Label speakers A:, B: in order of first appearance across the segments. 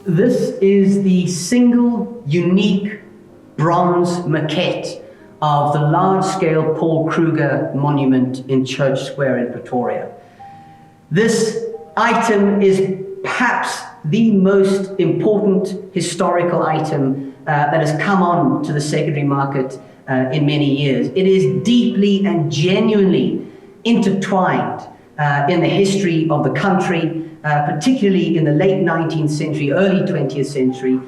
A: This is the single unique bronze maquette of the large-scale Paul Kruger monument in Church Square in Pretoria. This item is perhaps the most important historical item that has come on to the secondary market in many years. It is deeply and genuinely intertwined in the history of the country, particularly in the late 19th century, early 20th century,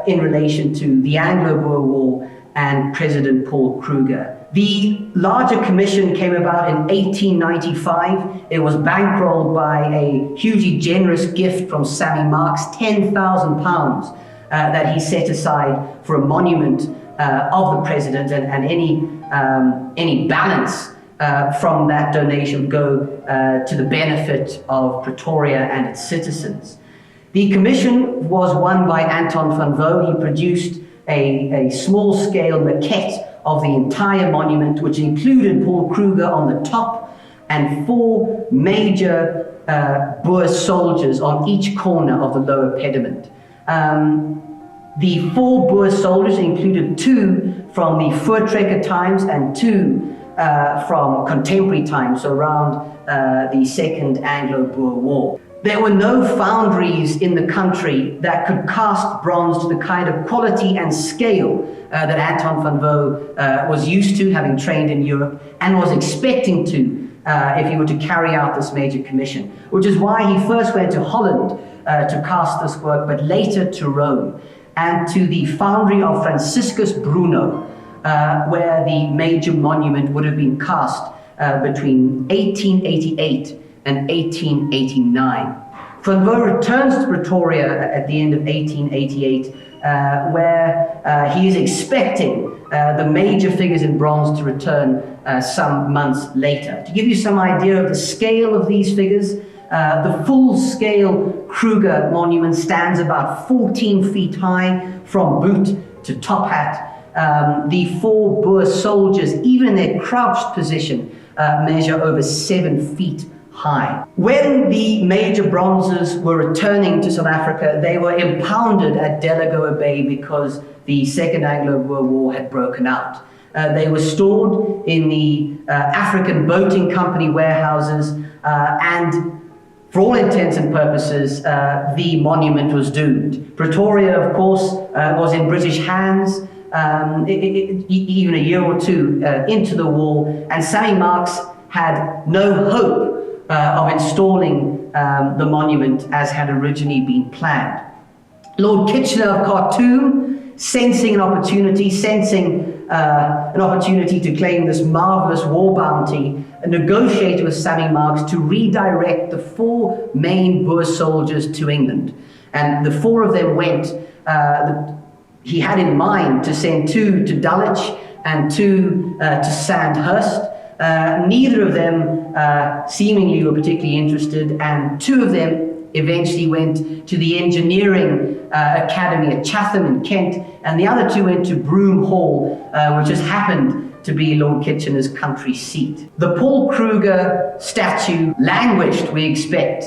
A: in relation to the Anglo-Boer War and President Paul Kruger. The larger commission came about in 1895. It was bankrolled by a hugely generous gift from Sammy Marks, £10,000 that he set aside for a monument of the president, and any balance from that donation would go to the benefit of Pretoria and its citizens. The commission was won by Anton van Vo. He produced a small-scale maquette of the entire monument, which included Paul Kruger on the top and 4 major Boer soldiers on each corner of the lower pediment. The 4 Boer soldiers included 2 from the Voortrekker times and 2 from contemporary times, so around the Second Anglo-Boer War. There were no foundries in the country that could cast bronze to the kind of quality and scale that Anton van Vo was used to, having trained in Europe, and was expecting to if he were to carry out this major commission, which is why he first went to Holland to cast this work, but later to Rome and to the foundry of Franciscus Bruno, where the major monument would have been cast between 1888 and 1889. Van Vo returns to Pretoria at the end of 1888, where he is expecting the major figures in bronze to return some months later. To give you some idea of the scale of these figures, the full-scale Kruger monument stands about 14 feet high from boot to top hat. The 4 Boer soldiers, even in their crouched position, measure over 7 feet high. When the major bronzes were returning to South Africa, they were impounded at Delagoa Bay because the Second Anglo-Boer War had broken out. They were stored in the African Boating Company warehouses, and for all intents and purposes, the monument was doomed. Pretoria, of course, was in British hands, even a year or 2 into the war, and Sammy Marks had no hope of installing the monument as had originally been planned. Lord Kitchener of Khartoum, sensing an opportunity to claim this marvelous war bounty, negotiated with Sammy Marks to redirect the 4 main Boer soldiers to England. And the 4 of them went. He had in mind to send 2 to Dulwich and 2 to Sandhurst. Neither of them seemingly were particularly interested, and 2 of them eventually went to the Engineering Academy at Chatham in Kent, and the other 2 went to Broome Hall, which just happened to be Lord Kitchener's country seat. The Paul Kruger statue languished, we expect,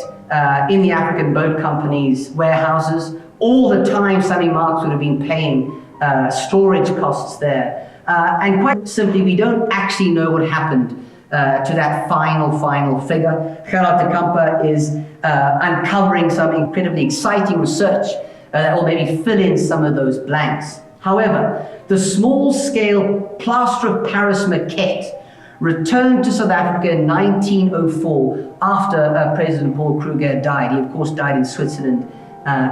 A: in the African Boat Company's warehouses. All the time Sammy Marks would have been paying storage costs there. And quite simply, we don't actually know what happened to that final figure. Gerard de Camper is uncovering some incredibly exciting research that will maybe fill in some of those blanks. However, the small-scale plaster of Paris maquette returned to South Africa in 1904 after President Paul Kruger died. He, of course, died in Switzerland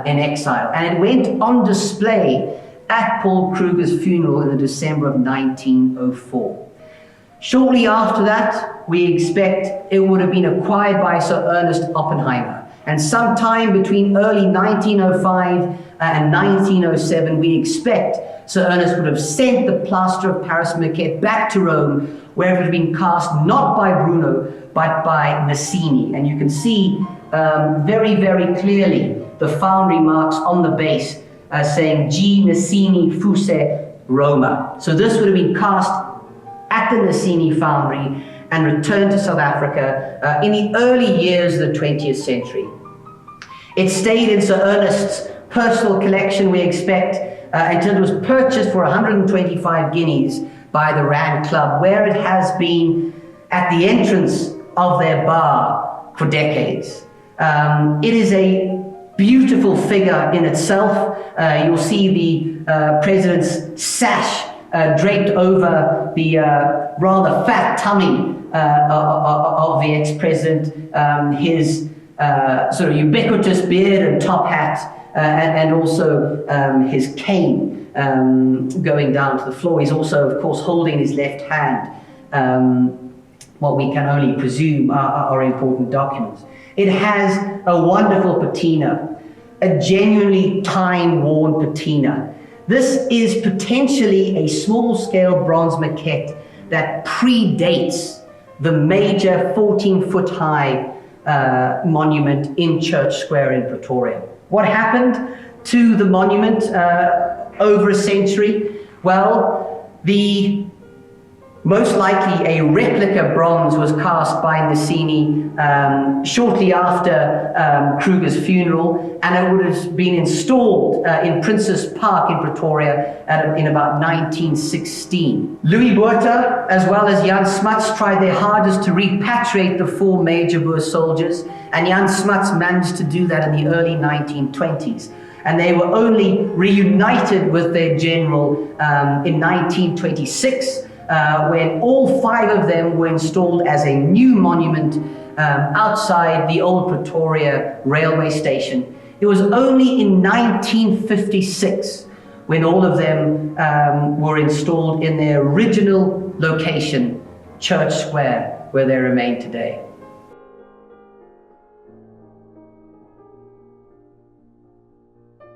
A: in exile. And it went on display at Paul Kruger's funeral in the December of 1904. Shortly after that, we expect it would have been acquired by Sir Ernest Oppenheimer. And sometime between early 1905 and 1907, we expect Sir Ernest would have sent the plaster of Paris maquette back to Rome, where it would have been cast not by Bruno, but by Massini. And you can see very, very clearly the foundry marks on the base saying G. Massini Fuse Roma. So this would have been cast at the Massini foundry and returned to South Africa in the early years of the 20th century. It stayed in Sir Ernest's personal collection, we expect, until it was purchased for 125 guineas by the Rand Club, where it has been at the entrance of their bar for decades. It is a beautiful figure in itself. You'll see the president's sash draped over the rather fat tummy of the ex-president, his sort of ubiquitous beard and top hat, and also his cane going down to the floor. He's also, of course, holding his left hand what we can only presume are important documents. It has a wonderful patina, a genuinely time-worn patina. This is potentially a small-scale bronze maquette that predates the major 14-foot-high monument in Church Square in Pretoria. What happened to the monument over a century? Well, most likely a replica bronze was cast by Nicene shortly after Kruger's funeral, and it would have been installed in Princes Park in Pretoria in about 1916. Louis Botha, as well as Jan Smuts, tried their hardest to repatriate the 4 major Boer soldiers, and Jan Smuts managed to do that in the early 1920s. And they were only reunited with their general in 1926, when all 5 of them were installed as a new monument outside the old Pretoria railway station. It was only in 1956 when all of them were installed in their original location, Church Square, where they remain today.